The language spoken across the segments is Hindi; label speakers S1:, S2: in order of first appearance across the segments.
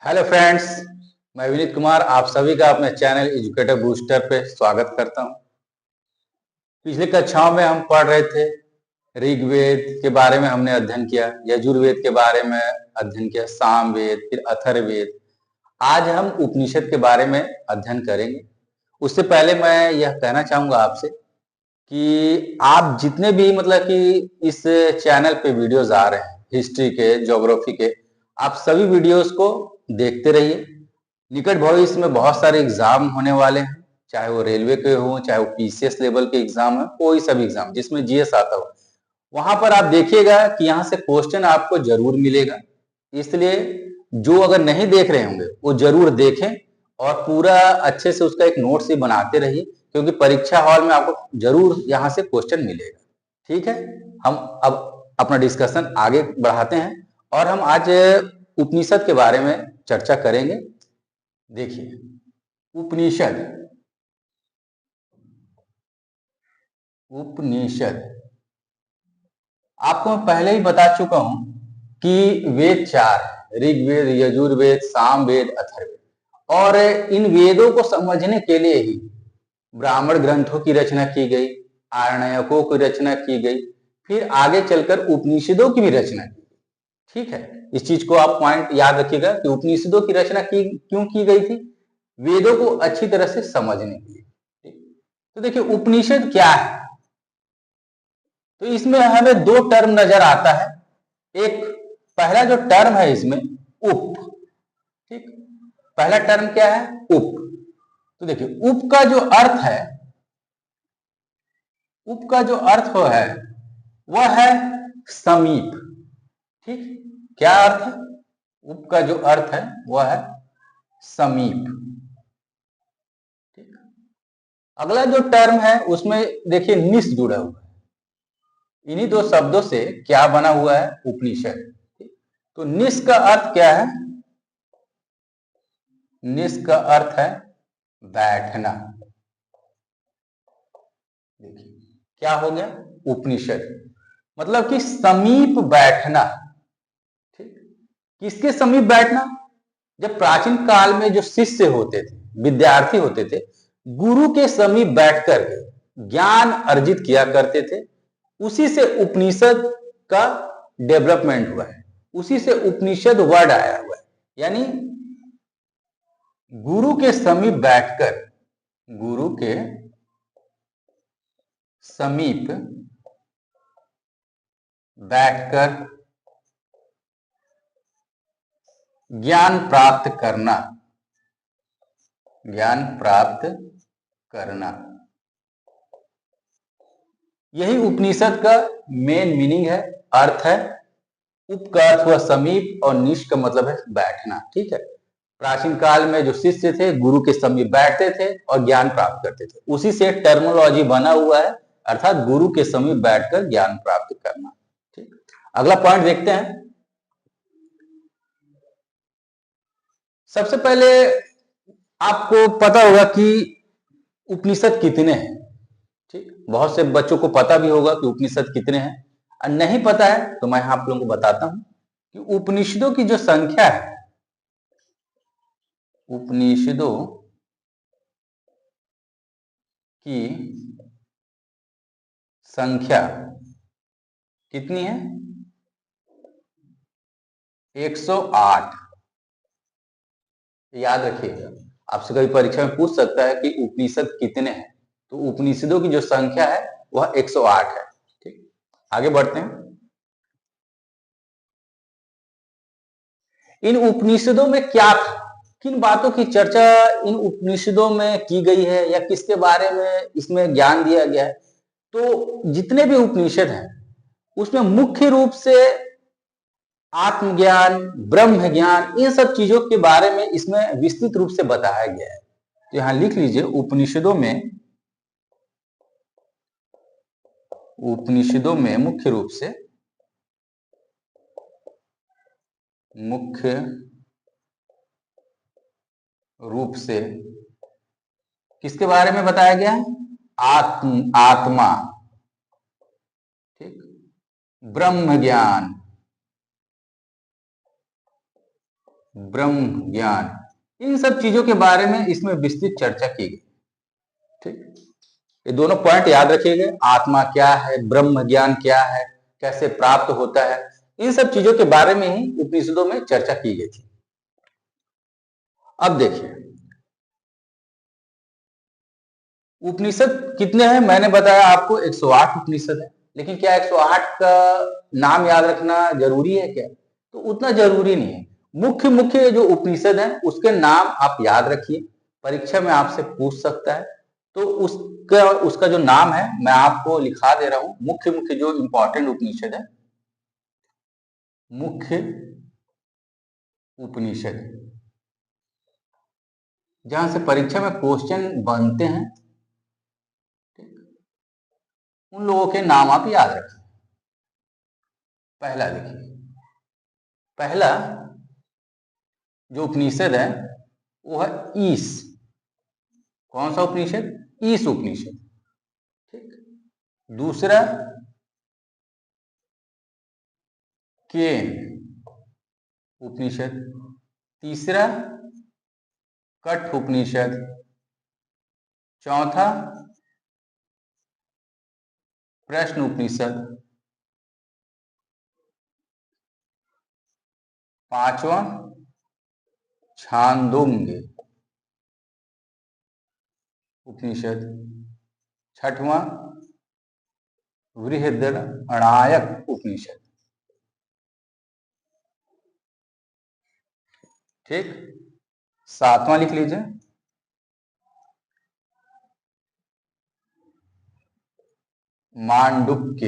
S1: हेलो फ्रेंड्स, मैं विनीत कुमार आप सभी का अपने चैनल एजुकेटर बूस्टर पे स्वागत करता हूं। पिछली कक्षाओं में हम पढ़ रहे थे ऋग्वेद के बारे में हमने अध्ययन किया, यजुर्वेद के बारे में अध्ययन किया, सामवेद, फिर अथर्ववेद। आज हम उपनिषद के बारे में अध्ययन करेंगे। उससे पहले मैं यह कहना चाहूंगा आपसे कि आप जितने भी मतलब कि इस चैनल पे वीडियोस आ रहे हैं हिस्ट्री के, ज्योग्राफी के, आप सभी वीडियोस को देखते रहिए। निकट भविष्य में बहुत सारे एग्जाम होने वाले हैं, चाहे वो रेलवे के हो, चाहे वो पीसीएस लेवल के एग्जाम है, कोई सा भी एग्जाम जिसमें जीएस आता हो, वहां पर आप देखिएगा कि यहाँ से क्वेश्चन आपको जरूर मिलेगा। इसलिए जो अगर नहीं देख रहे होंगे वो जरूर देखें और पूरा अच्छे से उसका एक नोट्स ही बनाते रहिए, क्योंकि परीक्षा हॉल में आपको जरूर यहाँ से क्वेश्चन मिलेगा। ठीक है, हम अब अपना डिस्कशन आगे बढ़ाते हैं और हम आज उपनिषद के बारे में चर्चा करेंगे। देखिए, उपनिषद उपनिषद आपको मैं पहले ही बता चुका हूं कि वेद चार है, ऋग्वेद, यजुर्वेद, सामवेद, अथर्ववेद। और इन वेदों को समझने के लिए ही ब्राह्मण ग्रंथों की रचना की गई, आरण्यकों की रचना की गई, फिर आगे चलकर उपनिषदों की भी रचना की गई। ठीक है, इस चीज को आप पॉइंट याद रखिएगा कि उपनिषदों की रचना क्यों की गई थी? वेदों को अच्छी तरह से समझने के लिए। तो देखिए, उपनिषद क्या है? तो इसमें हमें दो टर्म नजर आता है। एक पहला जो टर्म है इसमें उप। ठीक, पहला टर्म क्या है? उप। तो देखिए, उप का जो अर्थ है, उप का जो अर्थ है वह है समीप। ठीक, क्या अर्थ है? उप का जो अर्थ है वह है समीप। ठीक, अगला जो टर्म है उसमें देखिए निस जुड़ा हुआ है। इन्हीं दो शब्दों से क्या बना हुआ है? उपनिषद। तो निस का अर्थ क्या है? निस का अर्थ है बैठना। देखिए, क्या हो गया? उपनिषद मतलब कि समीप बैठना। ठीक, किसके समीप बैठना? जब प्राचीन काल में जो शिष्य होते थे, विद्यार्थी होते थे, गुरु के समीप बैठ कर ज्ञान अर्जित किया करते थे। उसी से उपनिषद का डेवलपमेंट हुआ है, उसी से उपनिषद वर्ड आया हुआ है। यानी गुरु के समीप बैठकर, गुरु के समीप बैठकर ज्ञान प्राप्त करना, ज्ञान प्राप्त करना, यही उपनिषद का मेन मीनिंग है, अर्थ है। उप का अर्थ हुआ समीप और निश का मतलब है बैठना। ठीक है, प्राचीन काल में जो शिष्य थे गुरु के समीप बैठते थे और ज्ञान प्राप्त करते थे, उसी से टर्मिनोलॉजी बना हुआ है, अर्थात गुरु के समीप बैठकर ज्ञान प्राप्त करना। ठीक, अगला पॉइंट देखते हैं। सबसे पहले आपको पता होगा कि उपनिषद कितने हैं। ठीक, बहुत से बच्चों को पता भी होगा कि उपनिषद कितने हैं, और नहीं पता है तो मैं आप लोगों को बताता हूं कि उपनिषदों की जो संख्या है, उपनिषदों की संख्या कितनी है? 108। याद रखिएगा, आपसे कभी परीक्षा में पूछ सकता है कि उपनिषद कितने हैं, तो उपनिषदों की जो संख्या है वह 108 है। ठीक, आगे बढ़ते हैं। इन उपनिषदों में क्या था, किन बातों की चर्चा इन उपनिषदों में की गई है, या किसके बारे में इसमें ज्ञान दिया गया है? तो जितने भी उपनिषद हैं उसमें मुख्य रूप से आत्मज्ञान, ब्रह्म ज्ञान, इन सब चीजों के बारे में इसमें विस्तृत रूप से बताया गया है। तो यहां लिख लीजिए, उपनिषदों में मुख्य रूप से, मुख्य रूप से किसके बारे में बताया गया है? आत्मा। ठीक, ब्रह्म ज्ञान, ब्रह्म ज्ञान, इन सब चीजों के बारे में इसमें विस्तृत चर्चा की गई। ठीक, ये दोनों पॉइंट याद रखिएगा, आत्मा क्या है, ब्रह्म ज्ञान क्या है, कैसे प्राप्त होता है, इन सब चीजों के बारे में ही उपनिषदों में चर्चा की गई थी। अब देखिए उपनिषद कितने हैं, मैंने बताया आपको 108 उपनिषद है, लेकिन क्या 108 का नाम याद रखना जरूरी है क्या? तो उतना जरूरी नहीं है। मुख्य मुख्य जो उपनिषद हैं उसके नाम आप याद रखिए, परीक्षा में आपसे पूछ सकता है, तो उसका जो नाम है मैं आपको लिखा दे रहा हूं। मुख्य मुख्य जो इंपॉर्टेंट उपनिषद है, मुख्य उपनिषद जहां से परीक्षा में क्वेश्चन बनते हैं, उन लोगों के नाम आप याद रखिए। पहला देखिए, पहला जो उपनिषद है वो है ईश। कौन सा उपनिषद? ईश उपनिषद। ठीक, दूसरा केन उपनिषद, तीसरा कठ उपनिषद, चौथा प्रश्न उपनिषद, पांचवा छांदोग्य उपनिषद, छठवां बृहदारण्यक उपनिषद। ठीक, सातवां लिख लीजिए मांडुक्य।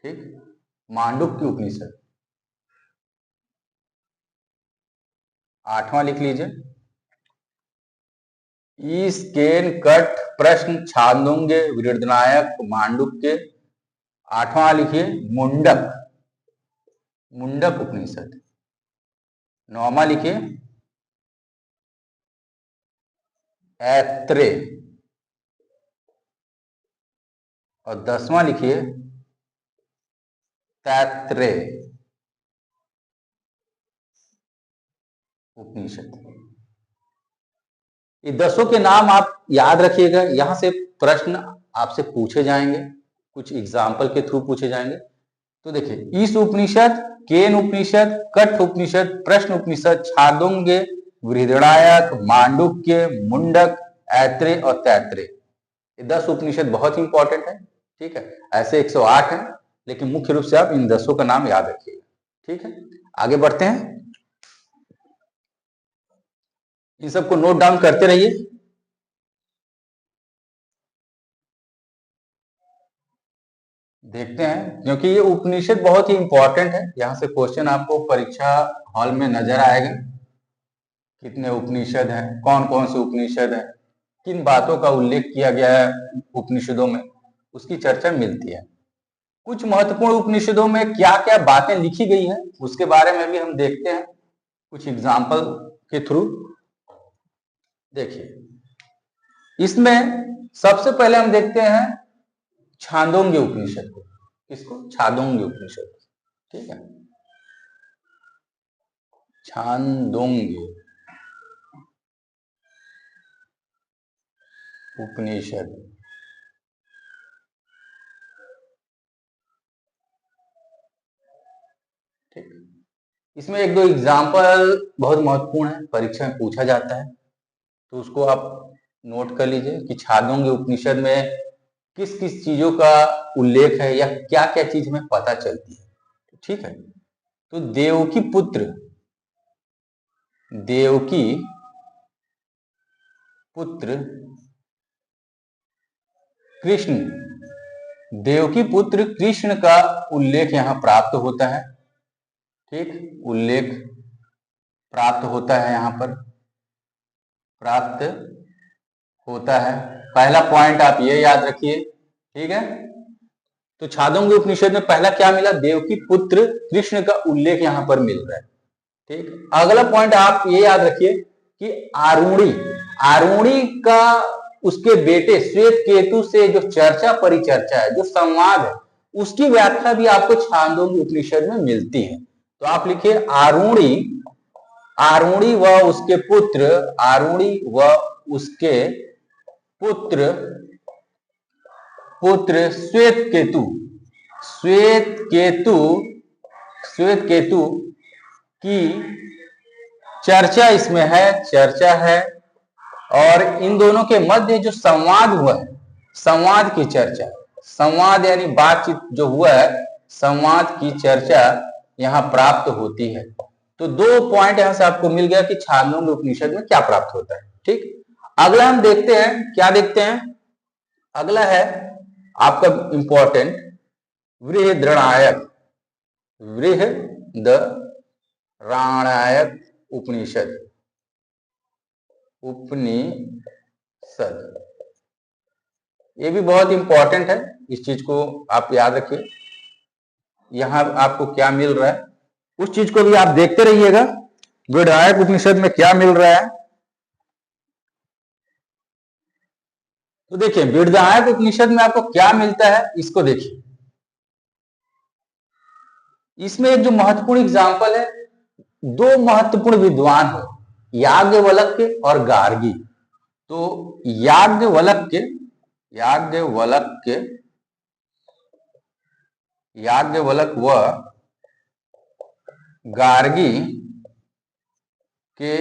S1: ठीक, मांडुक्य उपनिषद। आठवां लिख लीजिए ईश, केन, कठ, प्रश्न, छांदोग्य, बृहदारण्यक, मांडुक्य। आठवां लिखिए मुंडक, मुंडक उपनिषद। नौवां लिखिए ऐत्रेय, और 10वां लिखिए तैत्रेय उपनिषद। ये 10 के नाम आप याद रखिएगा, यहां से प्रश्न आपसे पूछे जाएंगे, कुछ एग्जाम्पल के थ्रू पूछे जाएंगे। तो देखिए ईश उपनिषद, केन उपनिषद, कठ उपनिषद, प्रश्न उपनिषद, छांदोग्य, बृहदारण्यक, मांडुक्य, मुंडक, ऐत्रेय और तैत्रेय। ये 10 उपनिषद बहुत ही इंपॉर्टेंट है। ठीक है, ऐसे 108 है, लेकिन मुख्य रूप से आप इन 10 का नाम याद रखिएगा। ठीक है, आगे बढ़ते हैं, इन सबको नोट डाउन करते रहिए। देखते हैं, क्योंकि ये उपनिषद बहुत ही इंपॉर्टेंट है, यहां से क्वेश्चन आपको परीक्षा हॉल में नजर आएगा। कितने उपनिषद हैं, कौन कौन से उपनिषद हैं, किन बातों का उल्लेख किया गया है उपनिषदों में, उसकी चर्चा मिलती है। कुछ महत्वपूर्ण उपनिषदों में क्या क्या बातें लिखी गई हैं उसके बारे में भी हम देखते हैं कुछ एग्जाम्पल के थ्रू। देखिए इसमें सबसे पहले हम देखते हैं छांदोग्य उपनिषद को। किसको? छांदोग्य उपनिषद। ठीक है, छांदोग्य उपनिषद। ठीक, इसमें एक दो एग्जाम्पल बहुत महत्वपूर्ण है, परीक्षा में पूछा जाता है, तो उसको आप नोट कर लीजिए कि छांदोग्य उपनिषद में किस किस चीजों का उल्लेख है या क्या क्या चीज हमें पता चलती है। ठीक है, तो देवकी पुत्र कृष्ण, देवकी पुत्र कृष्ण का उल्लेख यहां प्राप्त होता है। ठीक, उल्लेख प्राप्त होता है, यहां पर प्राप्त होता है। पहला पॉइंट आप ये याद रखिए। ठीक है, तो छांदोग्य उपनिषद में पहला क्या मिला? देवकी पुत्र कृष्ण का उल्लेख यहां पर मिल रहा है। ठीक, अगला पॉइंट आप ये याद रखिए कि आरुणी का उसके बेटे श्वेत केतु से जो चर्चा परिचर्चा है, जो संवाद है, उसकी व्याख्या भी आपको छांदोग्य उपनिषद में मिलती है। तो आप लिखिए आरुणी, आरुणी व उसके पुत्र, आरुणी व उसके पुत्र, पुत्र श्वेत केतु, श्वेत केतु, श्वेत केतु की चर्चा इसमें है, चर्चा है। और इन दोनों के मध्य जो संवाद हुआ है, संवाद की चर्चा, संवाद यानी बातचीत जो हुआ है, संवाद की चर्चा यहां प्राप्त होती है। तो 2 पॉइंट यहां से आपको मिल गया कि छांदोग्य उपनिषद में क्या प्राप्त होता है। ठीक, अगला हम देखते हैं, क्या देखते हैं, अगला है आपका इंपॉर्टेंट बृहद्रणायक, बृहद्रणायक उपनिषद, उपनिषद ये भी बहुत इंपॉर्टेंट है, इस चीज को आप याद रखिए। यहां आपको क्या मिल रहा है उस चीज को भी आप देखते रहिएगा, बृहद्रणायक उपनिषद में क्या मिल रहा है। तो देखिए बृहद्रणायक उपनिषद में आपको क्या मिलता है, इसको देखिए। इसमें एक जो महत्वपूर्ण एग्जाम्पल है, 2 महत्वपूर्ण विद्वान हो, याज्ञवल्क्य और गार्गी। तो याज्ञवल्क्य, याज्ञवल्क्य, याज्ञवल्क्य व गार्गी के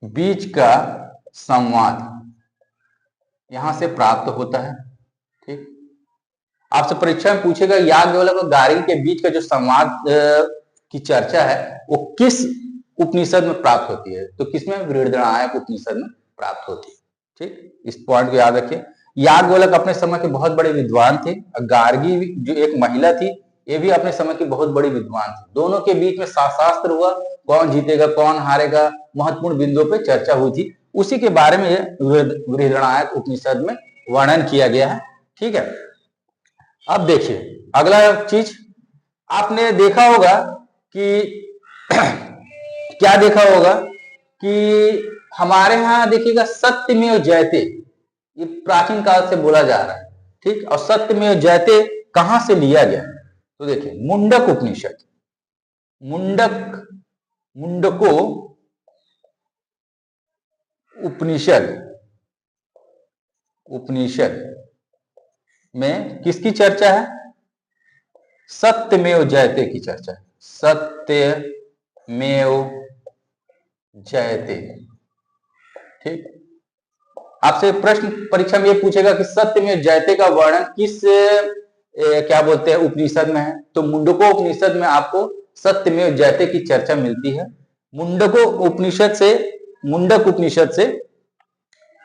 S1: बीच का संवाद यहां से प्राप्त होता है। ठीक, आपसे परीक्षा में पूछेगा याज्ञवल्क्य और गार्गी के बीच का जो संवाद की चर्चा है वो किस उपनिषद में प्राप्त होती है, तो किसमें, बृहद्रणायक उपनिषद में प्राप्त होती है। ठीक, इस पॉइंट को याद रखिए। याज्ञवल्क्य अपने समय के बहुत बड़े विद्वान थे, गार्गी जो एक महिला थी ये भी अपने समय की बहुत बड़ी विद्वान थी। दोनों के बीच में शास्त्र हुआ, कौन जीतेगा कौन हारेगा, महत्वपूर्ण बिंदुओं पर चर्चा हुई थी, उसी के बारे में बृहद्रणायक उपनिषद में वर्णन किया गया है। ठीक है, अब देखिए अगला चीज, आपने देखा होगा कि क्या देखा होगा कि हमारे यहां देखिएगा सत्यमेव जयते, ये प्राचीन काल से बोला जा रहा है। ठीक, और सत्यमेव जयते कहां से लिया गया, तो देखिए मुंडक उपनिषद, मुंडको उपनिषद, उपनिषद में किसकी चर्चा है, सत्यमेव जयते की चर्चा है, सत्यमेव जयते। ठीक, आपसे प्रश्न परीक्षा में ये पूछेगा कि सत्यमेव जयते का वर्णन किस क्या बोलते हैं उपनिषद में है, तो मुंडको उपनिषद में आपको सत्यमेव जयते की चर्चा मिलती है। मुंडको उपनिषद से, मुंडक उपनिषद से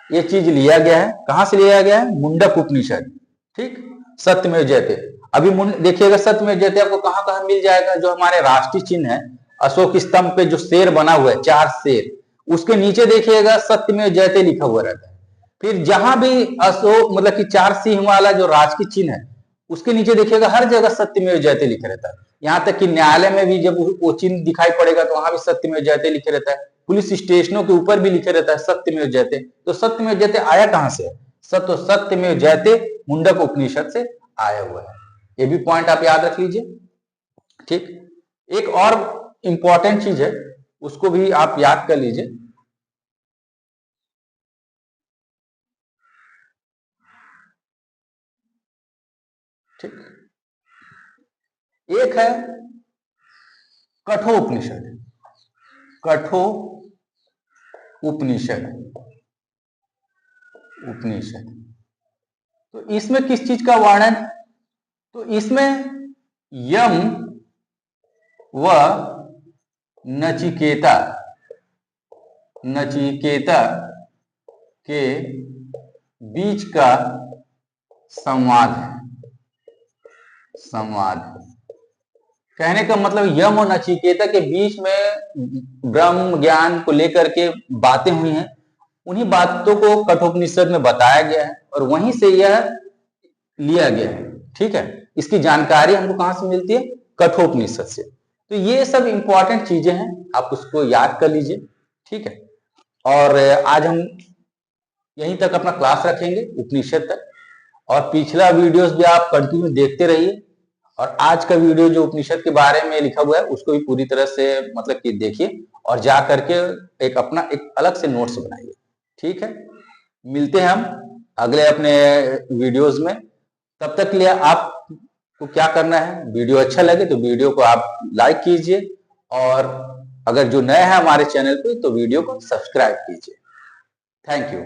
S1: ये चीज लिया गया है, कहां से लिया गया है, मुंडक उपनिषद। ठीक, सत्यमेव जयते। अभी देखिएगा सत्यमेव जयते आपको कहां कहां मिल जाएगा, जो हमारे राष्ट्रीय चिन्ह है अशोक स्तंभ पे जो शेर बना हुआ है, 4 शेर, उसके नीचे देखिएगा सत्यमेव जयते लिखा हुआ रहता है। फिर जहां भी अशोक मतलब कि 4 सिंह वाला जो राजकीय चिन्ह है उसके नीचे देखिएगा हर जगह सत्यमेव जयते लिखा रहता है। यहां तक कि न्यायालय में भी जब वो चिन्ह दिखाई पड़ेगा तो वहां भी सत्यमेव जयते लिखे रहता है, पुलिस स्टेशनों के ऊपर भी लिखे रहता है सत्यमेव जयते। तो सत्यमेव जयते आया कहां से, सत्यमेव जयते मुंडक उपनिषद से आया हुआ है, ये भी पॉइंट आप याद रख लीजिए। ठीक, एक और इंपॉर्टेंट चीज है उसको भी आप याद कर लीजिए। ठीक, एक है कठोपनिषद, कठोपनिषद, उपनिषद। तो इसमें किस चीज का वर्णन, तो इसमें यम व नचिकेता, नचिकेता के बीच का संवाद है, संवाद। कहने का मतलब यम और नचिकेता के बीच में ब्रह्म ज्ञान को लेकर के बातें हुई हैं, उन्हीं बातों को कठोपनिषद में बताया गया है और वहीं से यह लिया गया है। ठीक है, इसकी जानकारी हमको कहां से मिलती है, कठोपनिषद से। तो ये सब इंपॉर्टेंट चीजें हैं, आप उसको याद कर लीजिए। ठीक है, और आज हम यहीं तक अपना क्लास रखेंगे उपनिषद तक, और पिछला वीडियोस भी आप कंटिन्यू देखते रहिए और आज का वीडियो जो उपनिषद के बारे में लिखा हुआ है उसको भी पूरी तरह से मतलब कि देखिए और जा करके एक अपना एक अलग से नोट्स बनाइए। ठीक है, मिलते हैं हम अगले अपने वीडियोस में। तब तक के लिए आपको क्या करना है, वीडियो अच्छा लगे तो वीडियो को आप लाइक कीजिए और अगर जो नए हैं हमारे चैनल पे तो वीडियो को सब्सक्राइब कीजिए। Thank you.